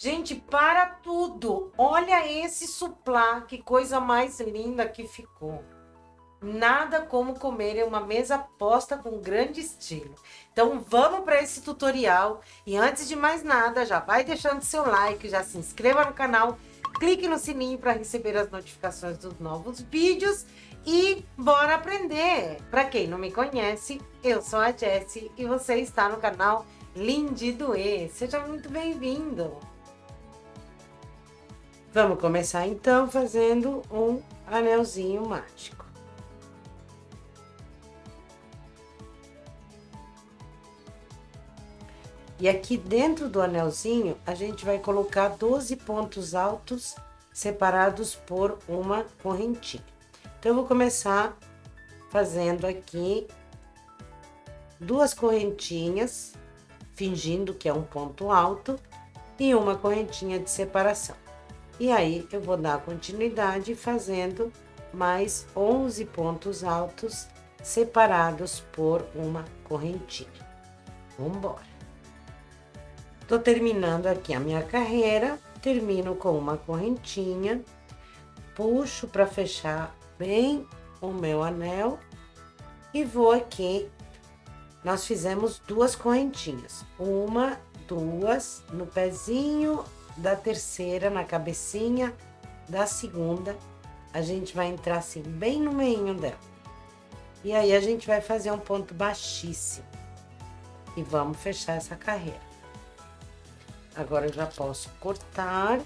Gente, para tudo! Olha esse suplá, que coisa mais linda que ficou. Nada como comer em uma mesa posta com grande estilo. Então vamos para esse tutorial e antes de mais nada, já vai deixando seu like, já se inscreva no canal, clique no sininho para receber as notificações dos novos vídeos e bora aprender! Para quem não me conhece, eu sou a Jessie e você está no canal Lindy Duê. Seja muito bem-vindo! Vamos começar então fazendo um anelzinho mágico. E aqui dentro do anelzinho, a gente vai colocar 12 pontos altos separados por uma correntinha. Então, eu vou começar fazendo aqui 2 correntinhas, fingindo que é um ponto alto, e uma correntinha de separação. E aí, eu vou dar continuidade fazendo mais 11 pontos altos separados por uma correntinha. Vamos embora. Tô terminando aqui a minha carreira, termino com uma correntinha, puxo para fechar bem o meu anel e vou aqui. Nós fizemos 2 correntinhas, uma, 2 no pezinho da terceira, na cabecinha da segunda, a gente vai entrar assim bem no meinho dela. E aí a gente vai fazer um ponto baixíssimo e vamos fechar essa carreira. Agora eu já posso cortar.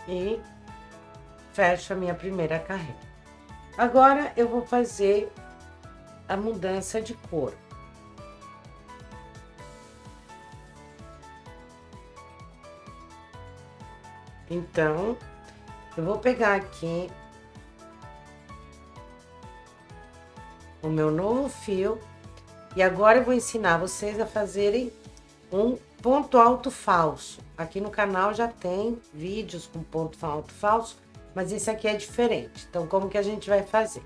E fecho a minha primeira carreira. Agora eu vou fazer a mudança de cor. Então, eu vou pegar aqui o meu novo fio e agora eu vou ensinar vocês a fazerem um ponto alto falso. Aqui no canal já tem vídeos com ponto alto falso, mas esse aqui é diferente. Então, como que a gente vai fazer?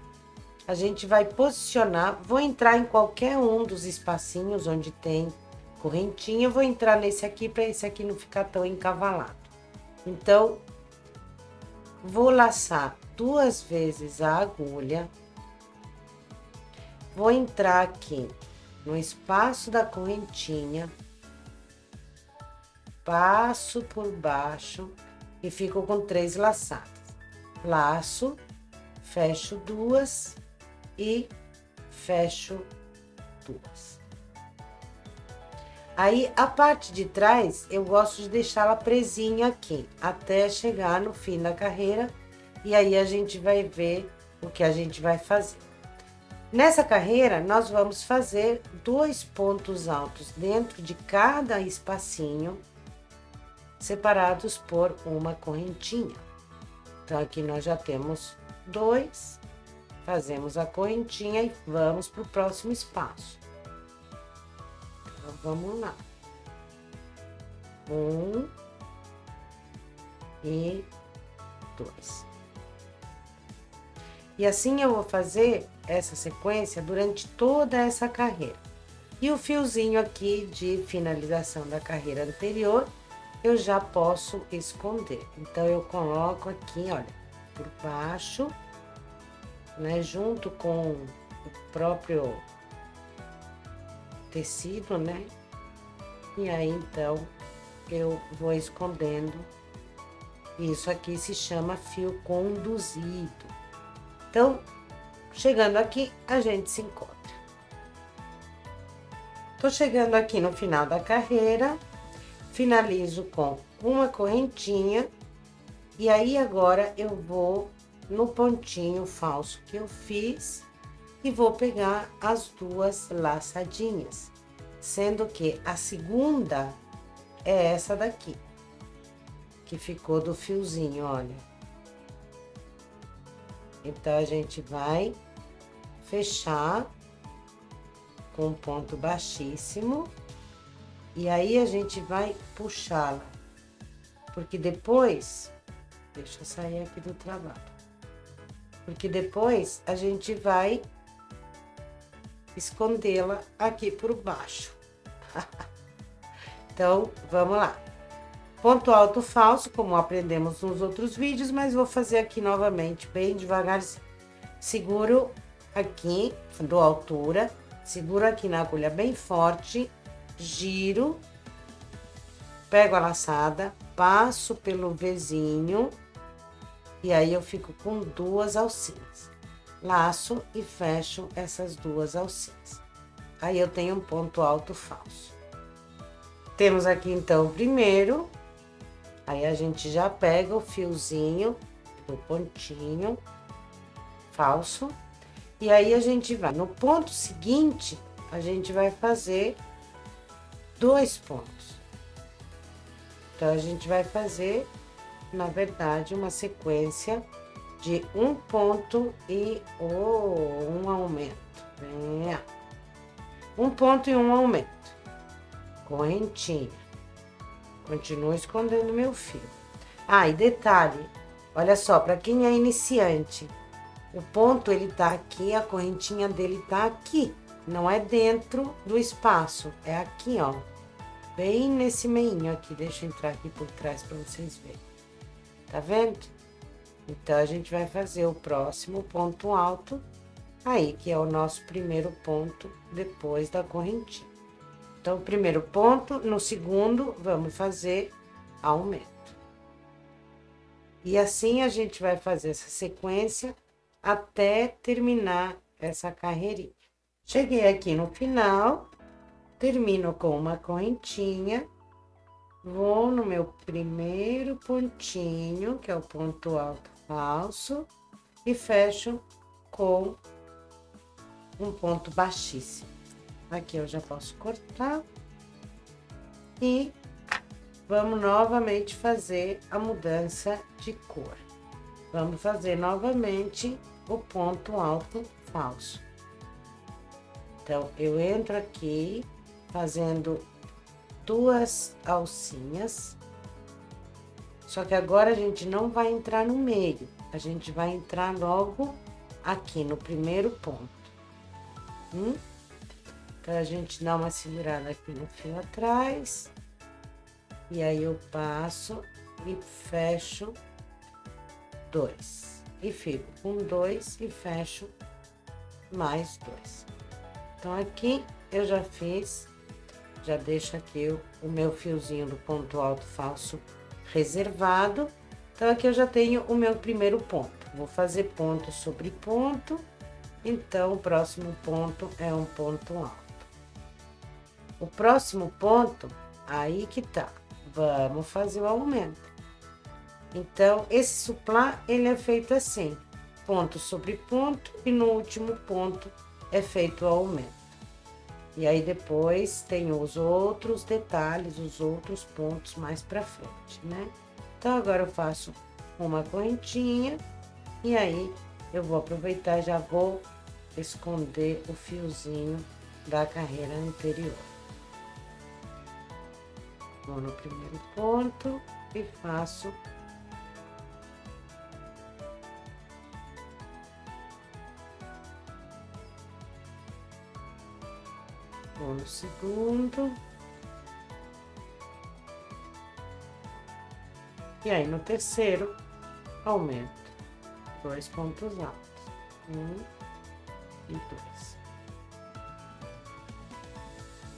A gente vai posicionar, vou entrar em qualquer um dos espacinhos onde tem correntinha, vou entrar nesse aqui para esse aqui não ficar tão encavalado. Então, vou laçar 2 vezes a agulha. Vou entrar aqui no espaço da correntinha, passo por baixo e fico com 3 laçadas. Laço, fecho 2 e fecho 2. Aí, a parte de trás, eu gosto de deixá-la presinha aqui, até chegar no fim da carreira, e aí a gente vai ver o que a gente vai fazer. Nessa carreira, nós vamos fazer 2 pontos altos dentro de cada espacinho, separados por uma correntinha. Então, aqui nós já temos 2, fazemos a correntinha e vamos para o próximo espaço. Então, vamos lá. 1 e 2. E assim eu vou fazer essa sequência durante toda essa carreira. E o fiozinho aqui de finalização da carreira anterior, eu já posso esconder. Então, eu coloco aqui, olha, por baixo, né, junto com o próprio tecido, né? E aí, então, eu vou escondendo. Isso aqui se chama fio conduzido. Então, chegando aqui, a gente se encontra. Tô chegando aqui no final da carreira, finalizo com uma correntinha, e aí agora eu vou no pontinho falso que eu fiz e vou pegar as 2 laçadinhas, sendo que a segunda é essa daqui, que ficou do fiozinho, olha. Então, a gente vai fechar com um ponto baixíssimo e aí a gente vai puxá-la, porque depois, deixa eu sair aqui do trabalho, porque depois a gente vai escondê-la aqui por baixo. Então, vamos lá. Ponto alto falso, como aprendemos nos outros vídeos, mas vou fazer aqui novamente, bem devagarzinho. Seguro aqui, dou altura, seguro aqui na agulha bem forte, giro, pego a laçada, passo pelo Vzinho, e aí eu fico com 2 alcinhas. Laço e fecho essas 2 alcinhas. Aí eu tenho um ponto alto falso. Temos aqui então o primeiro, aí a gente já pega o fiozinho do pontinho falso, e aí a gente vai no ponto seguinte, a gente vai fazer 2 pontos. Então a gente vai fazer, na verdade, uma sequência de um ponto e um aumento. Um ponto e um aumento. Correntinha. Continuo escondendo meu fio. Ah, e detalhe, olha só, para quem é iniciante, o ponto ele tá aqui, a correntinha dele tá aqui, não é dentro do espaço, é aqui, ó, bem nesse meinho aqui. Deixa eu entrar aqui por trás para vocês verem. Tá vendo? Então, a gente vai fazer o próximo ponto alto aí, que é o nosso primeiro ponto depois da correntinha. Então, o primeiro ponto, no segundo, vamos fazer aumento. E assim a gente vai fazer essa sequência até terminar essa carreirinha. Cheguei aqui no final, termino com uma correntinha, vou no meu primeiro pontinho, que é o ponto alto falso, e fecho com um ponto baixíssimo. Aqui eu já posso cortar e vamos novamente fazer a mudança de cor. Vamos fazer novamente o ponto alto falso. Então, eu entro aqui fazendo 2 alcinhas, só que agora a gente não vai entrar no meio, a gente vai entrar logo aqui no primeiro ponto. Então, a gente dá uma segurada aqui no fio atrás, e aí eu passo e fecho 2, e fico com 2 e fecho mais 2. Então, aqui eu já fiz, já deixo aqui o meu fiozinho do ponto alto falso reservado. Então, aqui eu já tenho o meu primeiro ponto. Vou fazer ponto sobre ponto, então, o próximo ponto é um ponto alto. O próximo ponto, aí que tá, vamos fazer o aumento. Então, esse suplá, ele é feito assim, ponto sobre ponto, e no último ponto é feito o aumento. E aí, depois, tem os outros detalhes, os outros pontos mais pra frente, né? Então, agora eu faço uma correntinha, e aí, eu vou aproveitar e já vou esconder o fiozinho da carreira anterior. Vou no primeiro ponto e faço vou no segundo, e aí no terceiro aumento 2 pontos altos, 1 e 2,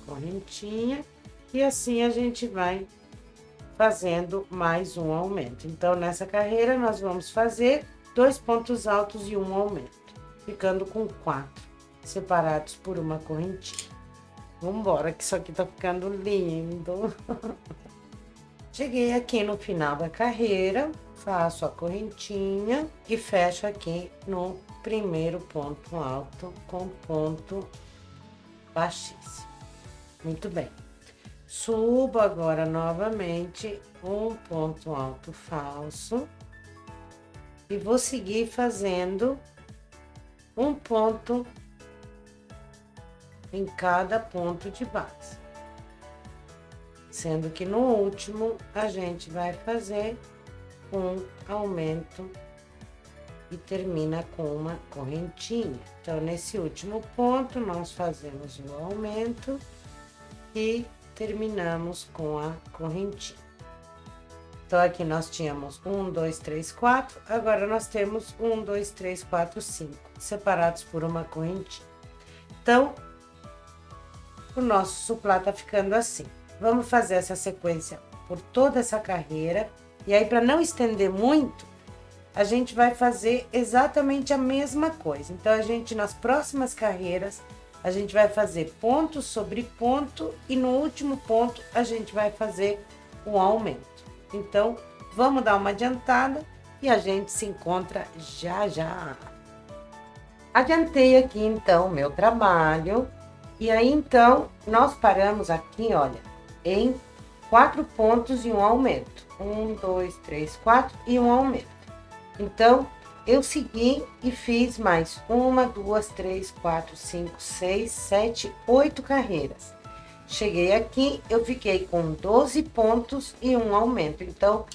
correntinha. E assim a gente vai fazendo mais um aumento. Então, nessa carreira, nós vamos fazer 2 pontos altos e um aumento, ficando com 4, separados por uma correntinha. Vambora, que isso aqui tá ficando lindo. Cheguei aqui no final da carreira, faço a correntinha e fecho aqui no primeiro ponto alto com ponto baixíssimo. Muito bem. Subo agora novamente um ponto alto falso e vou seguir fazendo um ponto em cada ponto de base, sendo que no último a gente vai fazer um aumento e termina com uma correntinha. Então, nesse último ponto, nós fazemos o aumento e terminamos com a correntinha. Então, aqui nós tínhamos 1, 2, 3, 4, agora nós temos 1, 2, 3, 4, 5, separados por uma correntinha. Então, o nosso suplá tá ficando assim. Vamos fazer essa sequência por toda essa carreira, e aí, para não estender muito, a gente vai fazer exatamente a mesma coisa. Então, a gente, nas próximas carreiras, a gente vai fazer ponto sobre ponto, e no último ponto, a gente vai fazer um aumento. Então, vamos dar uma adiantada e a gente se encontra já já. Adiantei aqui, então, o meu trabalho. E aí, então, nós paramos aqui, olha, em 4 pontos e um aumento. 1, 2, 3, 4 e um aumento. Então, eu segui e fiz mais 1, 2, 3, 4, 5, 6, 7, 8 carreiras. Cheguei aqui, eu fiquei com 12 pontos e um aumento. Então,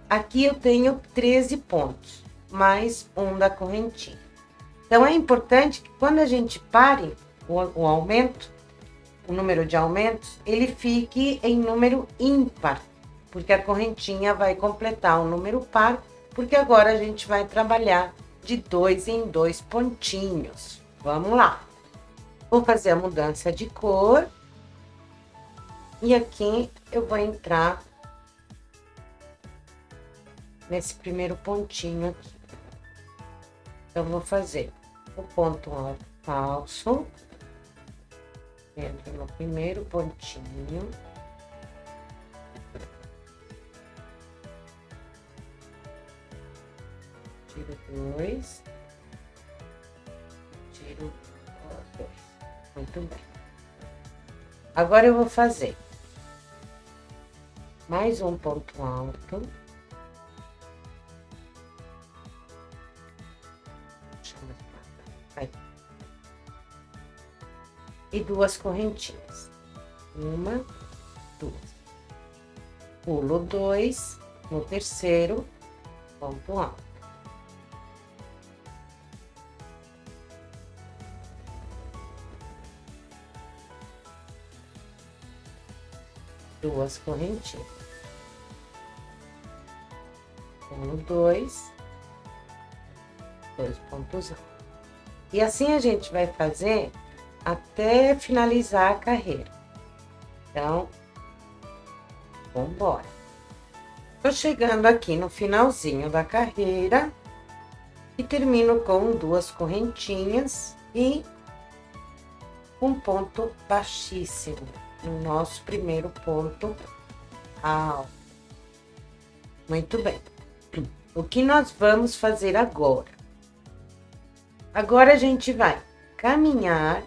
aqui eu tenho 13 pontos, mais um da correntinha. Então, é importante que quando a gente pare o aumento, o número de aumentos, ele fique em número ímpar, porque a correntinha vai completar o número par, porque agora a gente vai trabalhar de 2 em 2 pontinhos. Vamos lá. Vou fazer a mudança de cor. E aqui eu vou entrar nesse primeiro pontinho aqui. Então, vou fazer o ponto alto falso. Entro no primeiro pontinho. Tiro 2. Tiro 2. Muito bem. Agora eu vou fazer mais um ponto alto. Aí. E 2 correntinhas. 1, 2. Pulo 2 no terceiro ponto alto. Duas correntinhas. 1, 2, 2 pontos altos. E assim a gente vai fazer até finalizar a carreira. Então, vamos embora. Tô chegando aqui no finalzinho da carreira e termino com 2 correntinhas e um ponto baixíssimo no nosso primeiro ponto alto. Muito bem. O que nós vamos fazer agora? Agora a gente vai caminhar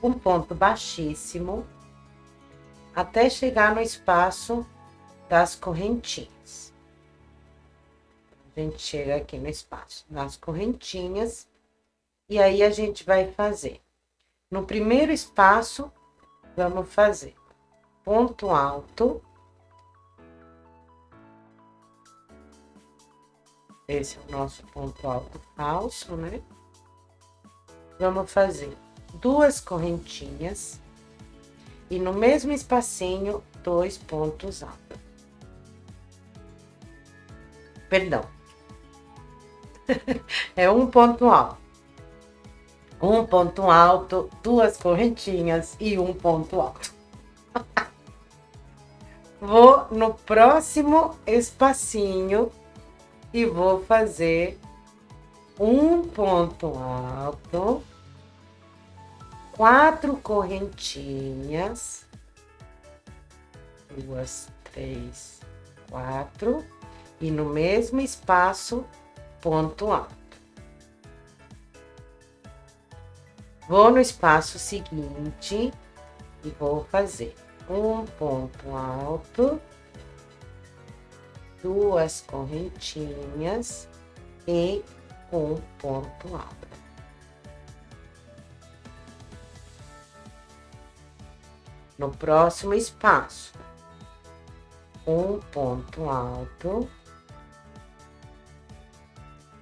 um ponto baixíssimo até chegar no espaço das correntinhas. A gente chega aqui no espaço das correntinhas e aí a gente vai fazer. No primeiro espaço, vamos fazer ponto alto. Esse é o nosso ponto alto falso, né? Vamos fazer 2 correntinhas e no mesmo espacinho, 2 pontos altos. Perdão. É um ponto alto. Um ponto alto, 2 correntinhas e um ponto alto. Vou no próximo espacinho e vou fazer um ponto alto, 4 correntinhas, 2, 3, 4, e no mesmo espaço, ponto alto. Vou no espaço seguinte e vou fazer um ponto alto, 2 correntinhas e um ponto alto. No próximo espaço, um ponto alto,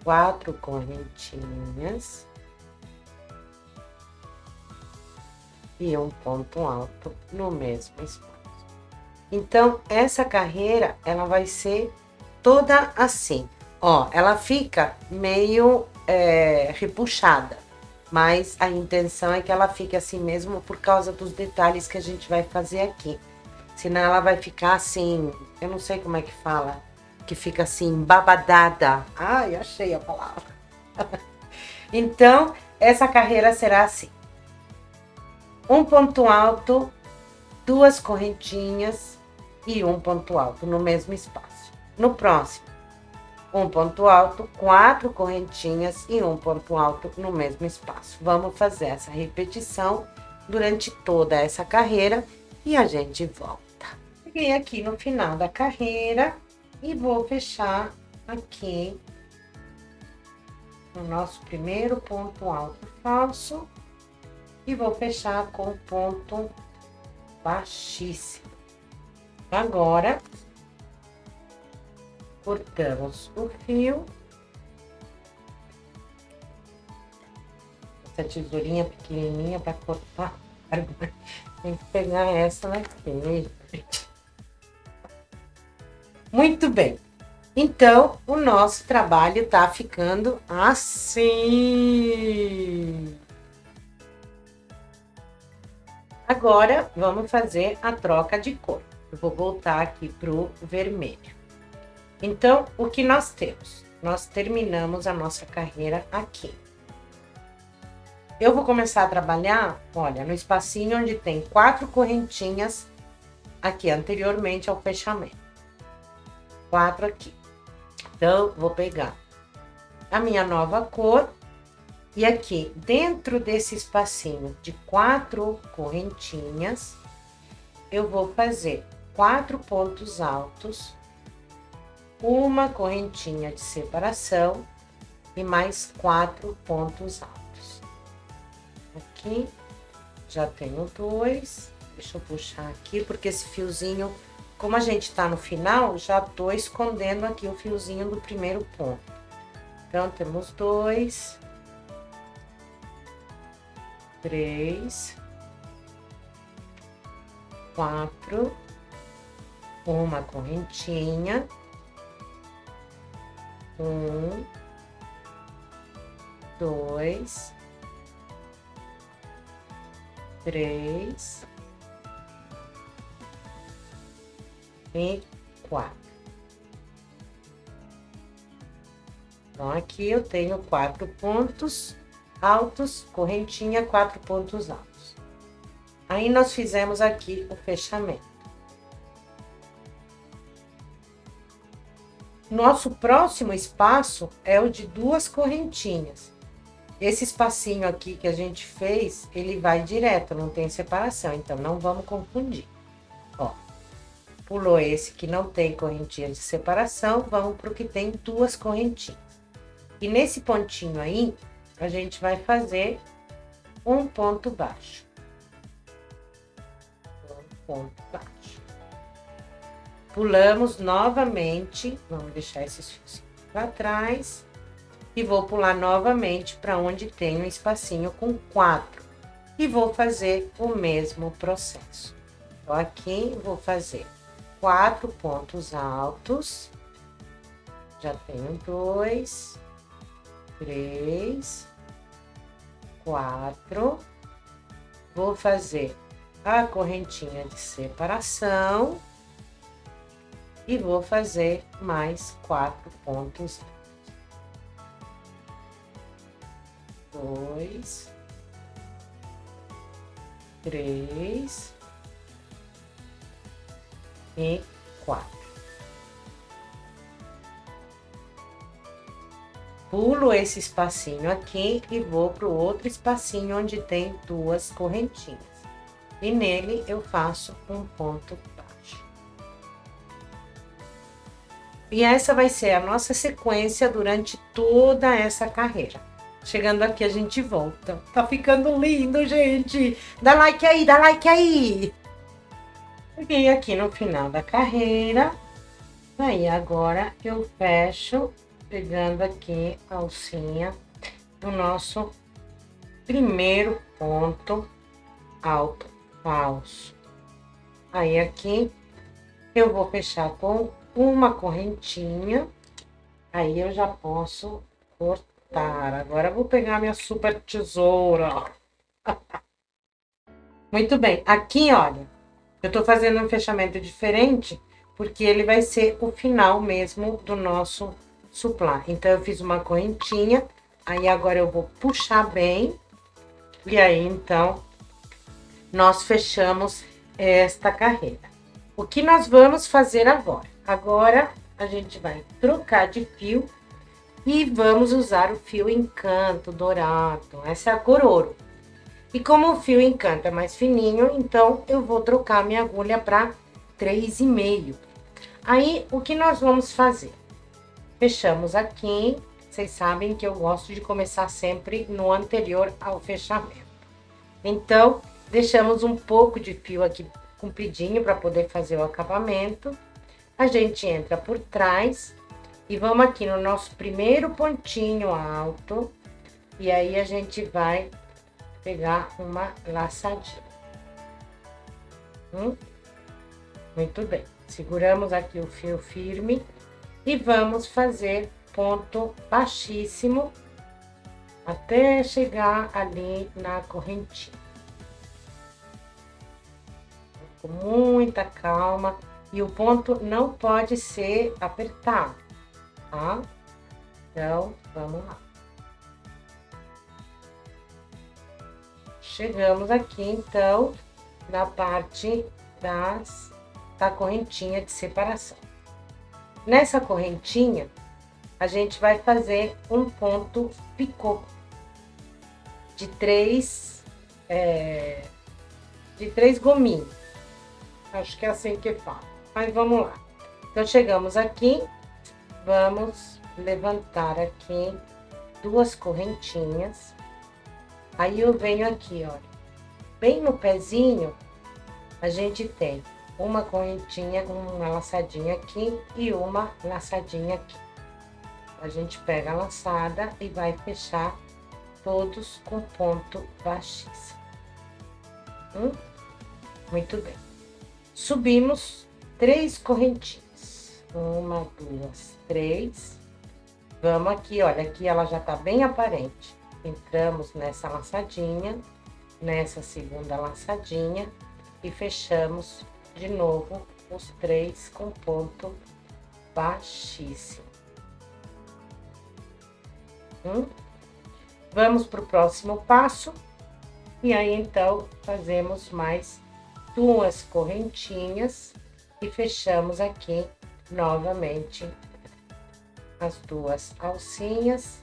4 correntinhas e um ponto alto no mesmo espaço. Então, essa carreira, ela vai ser toda assim, ó, ela fica meio repuxada, mas a intenção é que ela fique assim mesmo por causa dos detalhes que a gente vai fazer aqui. Senão ela vai ficar assim, eu não sei como é que fala, que fica assim, babadada. Ai, achei a palavra. Então, essa carreira será assim. Um ponto alto, 2 correntinhas e um ponto alto no mesmo espaço. No próximo, um ponto alto, 4 correntinhas e um ponto alto no mesmo espaço. Vamos fazer essa repetição durante toda essa carreira e a gente volta. Cheguei aqui no final da carreira e vou fechar aqui o nosso primeiro ponto alto falso e vou fechar com ponto baixíssimo. Agora, cortamos o fio. Essa tesourinha pequenininha para cortar. Tem que pegar essa daqui. Muito bem. Então, o nosso trabalho tá ficando assim. Agora, vamos fazer a troca de cor. Eu vou voltar aqui pro vermelho. Então, o que nós temos? Nós terminamos a nossa carreira aqui. Eu vou começar a trabalhar, olha, no espacinho onde tem 4 correntinhas aqui, anteriormente ao fechamento. 4 aqui. Então, vou pegar a minha nova cor. E aqui, dentro desse espacinho de 4 correntinhas, eu vou fazer 4 pontos altos, uma correntinha de separação e mais 4 pontos altos. Aqui, já tenho 2. Deixa eu puxar aqui, porque esse fiozinho, como a gente tá no final, já tô escondendo aqui o fiozinho do primeiro ponto. Então, temos 2... 3, 4, uma correntinha, 1, 2, 3 e 4. Então, aqui eu tenho 4 pontos altos, correntinha, 4 pontos altos. Aí, nós fizemos aqui o fechamento. Nosso próximo espaço é o de 2 correntinhas. Esse espacinho aqui que a gente fez, ele vai direto, não tem separação, então não vamos confundir. Ó, pulou esse que não tem correntinha de separação, vamos pro que tem 2 correntinhas. E nesse pontinho aí, a gente vai fazer um ponto baixo. Um ponto baixo. Pulamos novamente, vamos deixar esses fios para trás. E vou pular novamente para onde tem um espacinho com 4. E vou fazer o mesmo processo. Então, aqui vou fazer 4 pontos altos. Já tenho 2, 3, 4. Vou fazer a correntinha de separação e vou fazer mais 4 pontos. 2, 3 e 4. Pulo esse espacinho aqui e vou para o outro espacinho onde tem 2 correntinhas. E nele eu faço um ponto baixo. E essa vai ser a nossa sequência durante toda essa carreira. Chegando aqui a gente volta. Tá ficando lindo, gente! Dá like aí, dá like aí! Cheguei aqui no final da carreira. Aí agora eu fecho pegando aqui a alcinha do nosso primeiro ponto alto falso. Aí aqui eu vou fechar com uma correntinha, aí eu já posso cortar. Agora eu vou pegar minha super tesoura. Muito bem, aqui olha, eu tô fazendo um fechamento diferente, porque ele vai ser o final mesmo do nosso suplá. Então eu fiz uma correntinha, aí agora eu vou puxar bem, e aí então nós fechamos esta carreira. O que nós vamos fazer agora? Agora a gente vai trocar de fio e vamos usar o fio Encanto dourado. Essa é a cor ouro. E como o fio Encanto é mais fininho, então eu vou trocar minha agulha para 3,5. Aí o que nós vamos fazer? Fechamos aqui. Vocês sabem que eu gosto de começar sempre no anterior ao fechamento. Então, deixamos um pouco de fio aqui compridinho para poder fazer o acabamento. A gente entra por trás e vamos aqui no nosso primeiro pontinho alto. E aí a gente vai pegar uma laçadinha. Muito bem. Seguramos aqui o fio firme e vamos fazer ponto baixíssimo até chegar ali na correntinha. Com muita calma, e o ponto não pode ser apertado, tá? Então, vamos lá. Chegamos aqui, então, na parte da correntinha de separação. Nessa correntinha, a gente vai fazer um ponto picô de três gominhos. Acho que é assim que fala, mas vamos lá. Então, chegamos aqui, vamos levantar aqui 2 correntinhas. Aí, eu venho aqui, olha, bem no pezinho, a gente tem uma correntinha, uma laçadinha aqui e uma laçadinha aqui. A gente pega a laçada e vai fechar todos com ponto baixíssimo. Muito bem. Subimos 3 correntinhas. 1, 2, 3. Vamos aqui, olha, aqui ela já tá bem aparente. Entramos nessa laçadinha, nessa segunda laçadinha e fechamos de novo os 3 com ponto baixíssimo. Vamos para o próximo passo. E aí, então, fazemos mais 2 correntinhas e fechamos aqui novamente as 2 alcinhas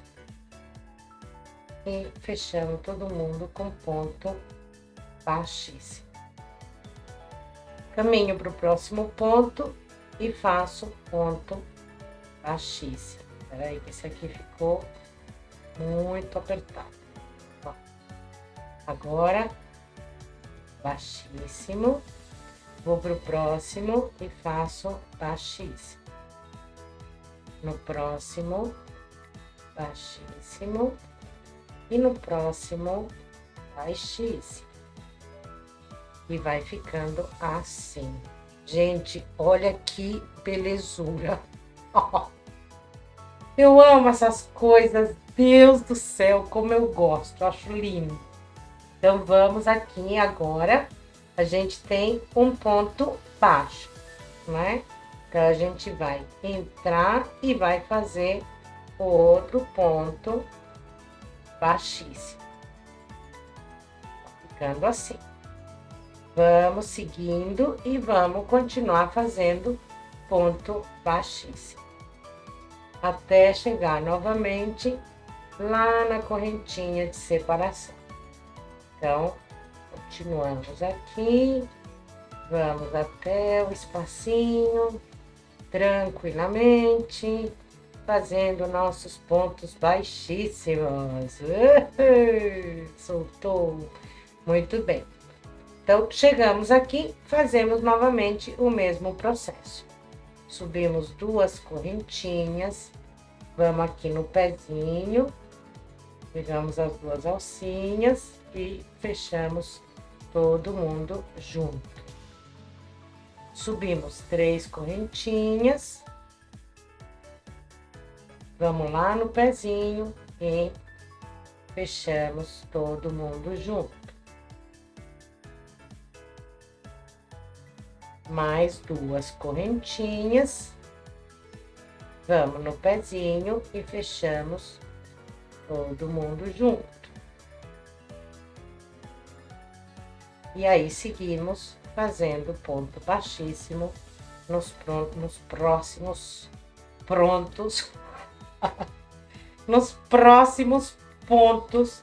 e fechamos todo mundo com ponto baixíssimo. Caminho para o próximo ponto e faço ponto baixíssimo. Peraí, que esse aqui ficou muito apertado. Ó. Agora, baixíssimo, vou pro próximo e faço baixíssimo. No próximo, baixíssimo. E no próximo, baixíssimo. E vai ficando assim. Gente, olha que belezura. Eu amo essas coisas. Deus do céu, como eu gosto. Acho lindo. Então, vamos aqui agora. A gente tem um ponto baixo, né? Então, a gente vai entrar e vai fazer o outro ponto baixíssimo. Ficando assim. Vamos seguindo e vamos continuar fazendo ponto baixíssimo. Até chegar novamente lá na correntinha de separação. Então, continuamos aqui, vamos até o espacinho, tranquilamente, fazendo nossos pontos baixíssimos. Soltou. Muito bem. Então, chegamos aqui, fazemos novamente o mesmo processo. Subimos 2 correntinhas Vamos aqui no pezinho, pegamos as duas alcinhas e fechamos todo mundo junto. Subimos 3 correntinhas. Vamos lá no pezinho e fechamos todo mundo junto. Mais 2 correntinhas. Vamos no pezinho e fechamos todo mundo junto. E aí, seguimos fazendo ponto baixíssimo nos próximos pontos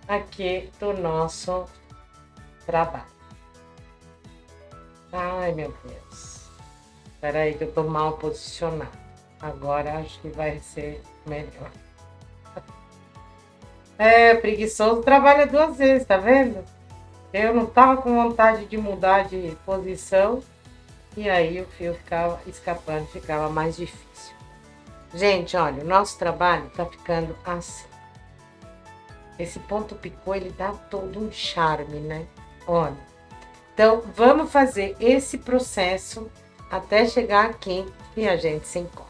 aqui do nosso trabalho. Ai, meu Deus. Espera aí que eu tô mal posicionada. Agora acho que vai ser melhor. É, preguiçoso trabalha 2 vezes, tá vendo? Eu não tava com vontade de mudar de posição e aí o fio ficava escapando, ficava mais difícil. Gente, olha, o nosso trabalho tá ficando assim. Esse ponto picô, ele dá todo um charme, né? Olha. Então, vamos fazer esse processo até chegar aqui e a gente se encontra.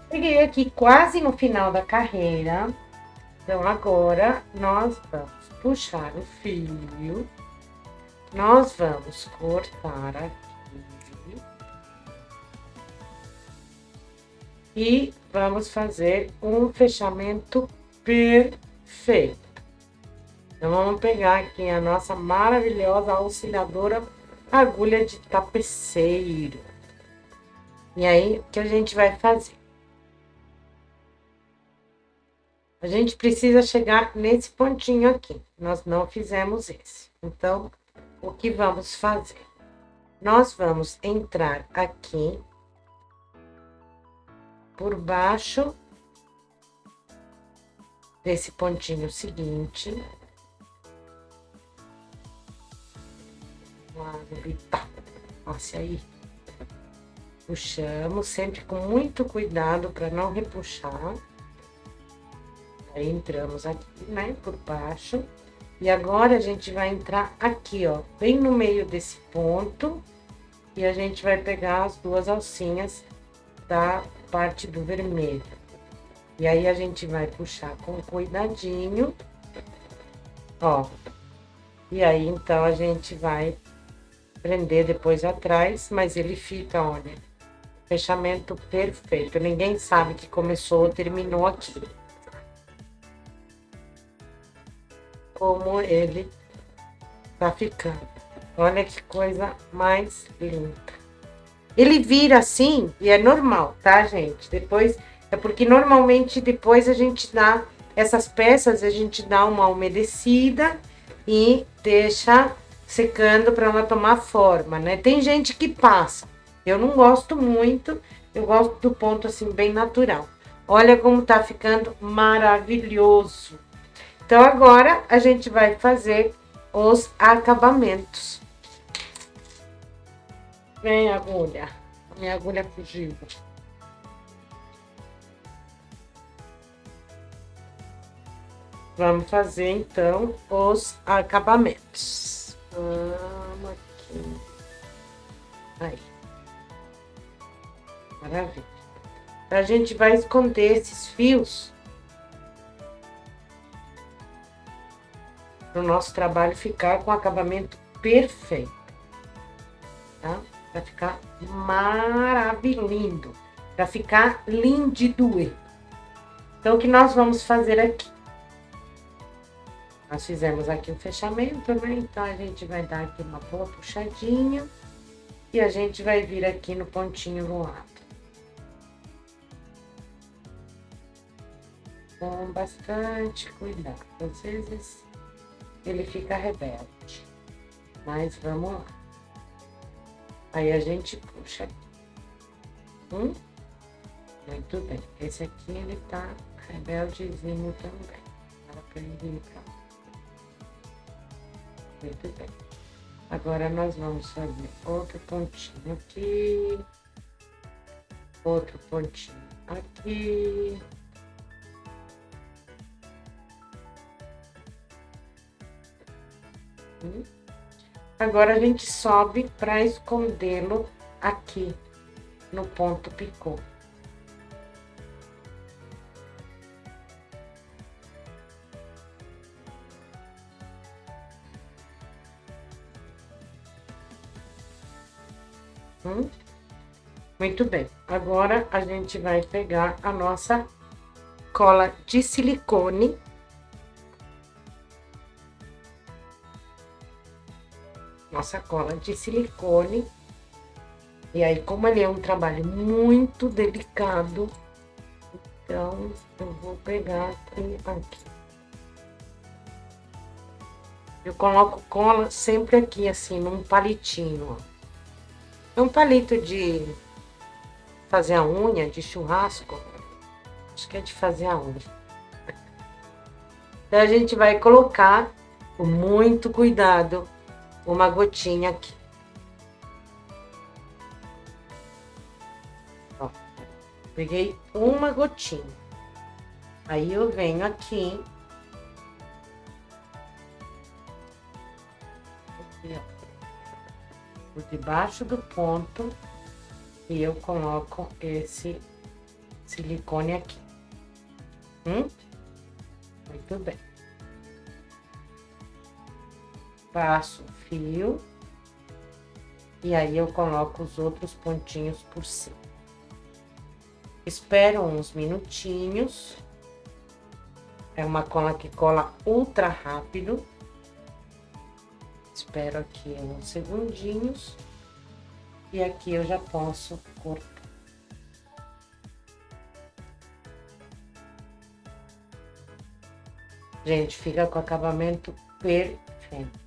Cheguei aqui quase no final da carreira. Então, agora, nós vamos puxar o fio. Nós vamos cortar aqui. E vamos fazer um fechamento perfeito. Então, vamos pegar aqui a nossa maravilhosa auxiliadora agulha de tapeceiro. E aí, o que a gente vai fazer? A gente precisa chegar nesse pontinho aqui. Nós não fizemos esse. Então, o que vamos fazer? Nós vamos entrar aqui por baixo desse pontinho seguinte. Lá no bital. Nossa, aí. Puxamos, sempre com muito cuidado para não repuxar. Aí, entramos aqui, né, por baixo. E agora, a gente vai entrar aqui, ó, bem no meio desse ponto. E a gente vai pegar as 2 alcinhas da parte do vermelho. E aí, a gente vai puxar com cuidadinho, ó. E aí, então, a gente vai prender depois atrás, mas ele fica, olha, fechamento perfeito. Ninguém sabe que começou ou terminou aqui. Como ele tá ficando. Olha que coisa mais linda. Ele vira assim e é normal, tá, gente? Depois, é porque normalmente depois a gente dá, essas peças a gente dá uma umedecida e deixa secando para ela tomar forma, né? Tem gente que passa. Eu não gosto muito, eu gosto do ponto assim bem natural. Olha como tá ficando maravilhoso. Então, agora, a gente vai fazer os acabamentos. Vem, agulha. Minha agulha fugiu. Vamos fazer, então, os acabamentos. Vamos aqui. Aí. Maravilha. A gente vai esconder esses fios para o nosso trabalho ficar com acabamento perfeito, tá? Para ficar maravilhoso, para ficar lindo de doer. Então, o que nós vamos fazer aqui? Nós fizemos aqui o fechamento, né? Então, a gente vai dar aqui uma boa puxadinha e a gente vai vir aqui no pontinho do lado. Com bastante cuidado. Às vezes ele fica rebelde, mas vamos lá. Aí a gente puxa aqui. Muito bem. Esse aqui ele tá rebeldezinho também. Dá pra ele vir pra lá. Muito bem. Agora nós vamos fazer outro pontinho aqui. Outro pontinho aqui. Agora a gente sobe para escondê-lo aqui no ponto picô. Muito bem. Agora a gente vai pegar a nossa cola de silicone. Nossa cola de silicone. E aí, como ele é um trabalho muito delicado, então eu vou pegar aqui. Eu coloco cola sempre aqui, assim, num palitinho, ó. É um palito de fazer a unha, de churrasco. Acho que é de fazer a unha. Então, a gente vai colocar, com muito cuidado, uma gotinha aqui. Ó, peguei uma gotinha. Aí, eu venho aqui. Aqui, ó. Por debaixo do ponto e eu coloco esse silicone aqui. Muito bem. Passo o fio e aí eu coloco os outros pontinhos por cima. Espero uns minutinhos. É uma cola que cola ultra rápido. Espero aqui uns segundinhos. E aqui eu já posso cortar. Gente, fica com acabamento perfeito.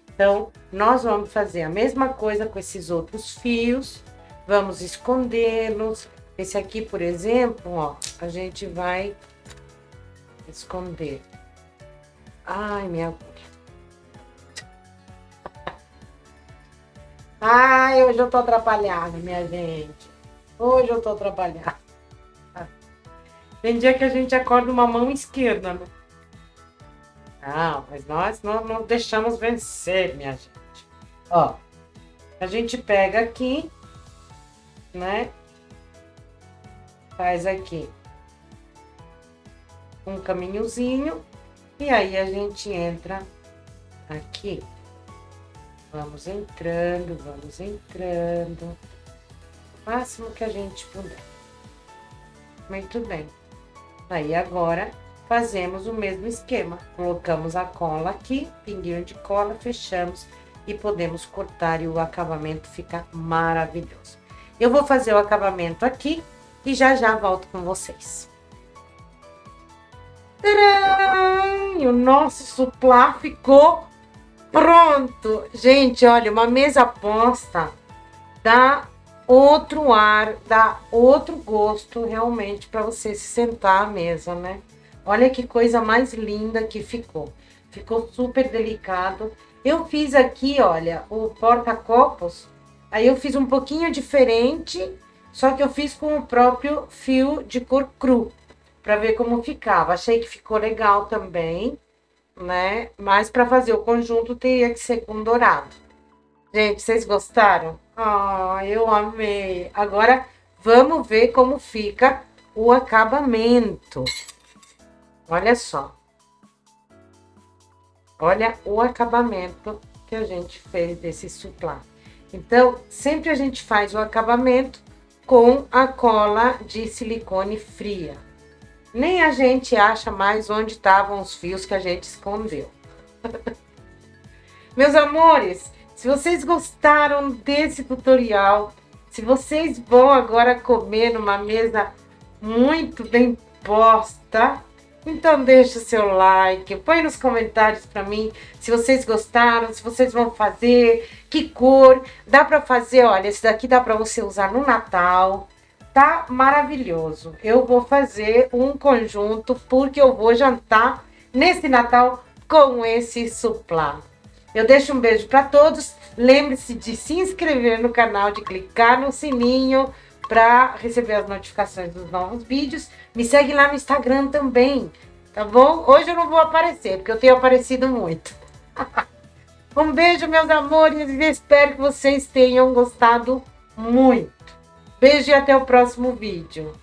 Então, nós vamos fazer a mesma coisa com esses outros fios. Vamos escondê-los. Esse aqui, por exemplo, ó, a gente vai esconder. Ai, minha agulha. Ai, hoje eu tô atrapalhada, minha gente. Hoje eu tô atrapalhada. Tem dia que a gente acorda uma mão esquerda, né? Não, mas nós não deixamos vencer, minha gente. Ó, a gente pega aqui, né? Faz aqui um caminhozinho e aí a gente entra aqui. Vamos entrando, o máximo que a gente puder. Muito bem. Aí agora fazemos o mesmo esquema. Colocamos a cola aqui, pinguinho de cola, fechamos e podemos cortar e o acabamento fica maravilhoso. Eu vou fazer o acabamento aqui e já volto com vocês. Tcharam! E o nosso suplá ficou pronto. Gente, olha, uma mesa posta dá outro ar, dá outro gosto realmente para você se sentar à mesa, né? Olha que coisa mais linda que ficou. Ficou super delicado. Eu fiz aqui, olha, o porta-copos. Aí eu fiz um pouquinho diferente, só que eu fiz com o próprio fio de cor cru, para ver como ficava. Achei que ficou legal também, né? Mas para fazer o conjunto teria que ser com dourado. Gente, vocês gostaram? Ah, eu amei. Agora vamos ver como fica o acabamento. Olha só. Olha o acabamento que a gente fez desse suplá. Então, sempre a gente faz o acabamento com a cola de silicone fria. Nem a gente acha mais onde estavam os fios que a gente escondeu. Meus amores, se vocês gostaram desse tutorial, se vocês vão agora comer numa mesa muito bem posta, então deixa o seu like, põe nos comentários para mim se vocês gostaram, se vocês vão fazer, que cor. Dá para fazer, olha, esse daqui dá para você usar no Natal. Tá maravilhoso. Eu vou fazer um conjunto porque eu vou jantar nesse Natal com esse suplá. Eu deixo um beijo para todos. Lembre-se de se inscrever no canal, de clicar no sininho, para receber as notificações dos novos vídeos. Me segue lá no Instagram também, tá bom? Hoje eu não vou aparecer, porque eu tenho aparecido muito. Um beijo, meus amores, e espero que vocês tenham gostado muito. Beijo e até o próximo vídeo.